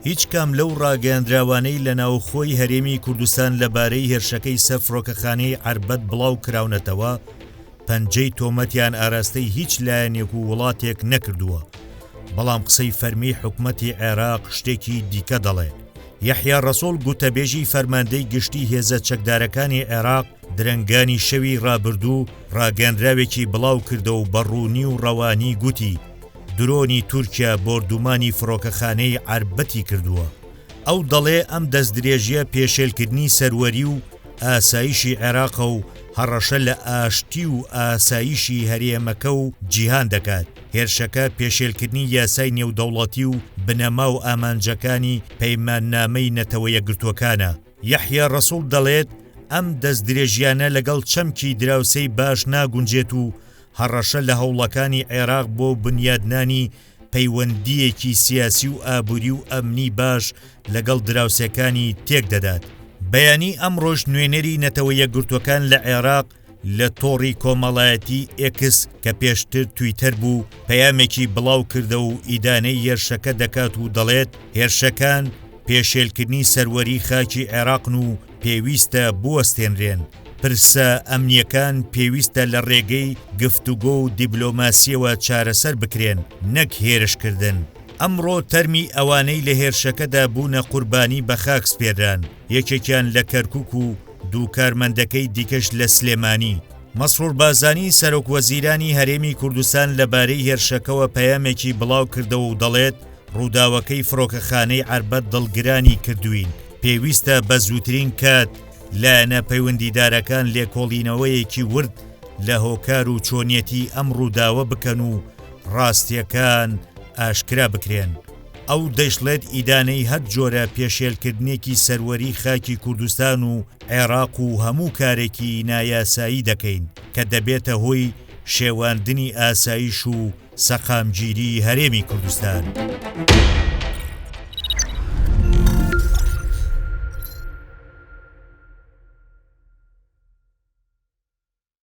هیچ کام لەو ڕاگەاندراوانەی لە ناوخۆی هەرێمی کوردستان لەبارەی هێرشەکەی سەر فڕۆکەخانەی عەربەد بڵاو کراونەتەوە پەنجەی تۆمەتیان ئاراستەی هیچ لایەنێک و وڵاتێک نەکردووە، بەڵام قسەی فەرمی حکومەتی عێراق شتێکی دیکە دەڵێ. یەحیا ڕەسوڵ گوتەبێژی فەرماندەی گشتی هێزە چەکدارەکانی عێراق درەنگانی شەوی ڕابردوو ڕاگەاندراوێکی بڵاو کردە و بەڕوونی و ڕەوانی گوتی درۆنی تورکیا بۆردومانی فڕۆکەخانەی عەربەتی کردووە. ئەو دەڵێ ئەم دەستدرێژیە پێشێلکردنی سەروەری و ئاسایشی عێراقە و هەڕەشە لە ئاشتی و ئاسایشی هەرێمەکە و جیهان دەکات. هێرشەکە پێشێلکردنی یاسای نێودەوڵەتی و بنەما و ئامانجەکانی پەیماننامەی نەتەوە یەکگرتووەکانە. یەحیا ڕەسوڵ دەڵێت ئەم دەستدرێژیانە لەگەڵ چەمکی دراوسەی باش ناگونجێت و هەڕەشە لە هەوڵەکانی عێراق بۆ بنیادنانی پەیوەندیەکی سیاسی و ئابووری و ئەمنی باش لەگەڵ دراوسەکانی تێک دەدات. بەیانی ئەمڕۆژ نوێنەری نەتەوە یەکگرتووەکان لە عێراق لە تۆڕی کۆمەڵایەتی ئێکس کە پێشتر تویتەر بوو پەیامێکی بڵاو کردە و ئیدانەی هێرشەکە دەکات و دەڵێت هێرشەکان پێشێلکردنی سەروەری خاکی عێراقن و پێویستە بوەستێنرێن. پرسە ئەمنیەکان پێویستە لە ڕێگەی گفتوگۆ و دیبلۆماسیەوە چارەسەر بکرێن، نەک هێرشکردن. ئەمڕۆ تەرمی ئەوانەی لە هێرشەکەدا بوونە قوربانی بە خاک سپێدران، یەکێکیان لە کەرکووک و دوو کارمەندەکەی دیکەش لە سلێمانی. مەسرور بازانی سەرۆکوەزیرانی هەرێمی کوردستان لەبارەی هێرشەکەوە پەیامێکی بڵاو کردەوە و دەڵێت ڕووداوەکەی فڕۆکەخانەی عەربەد دڵگرانی کردوین. پێویستە بە زووترین کات لایەنە پەیوەندیدارەکان لێکۆڵینەوەیەکی ورد لە هۆکار و چۆنیەتی ئەم ڕووداوە بکەن و ڕاستیەکان ئاشکرا بکرێن. ئەو دەیشڵێت ئیدانەی هەر جۆرە پێشێلکردنێکی سەروەری خاکی کوردستان و عێراق و هەموو کارێکی نایاسایی دەکەین کە دەبێتە هۆی شێواندنی ئاسایش و سەقامگیری هەرێمی کوردستان.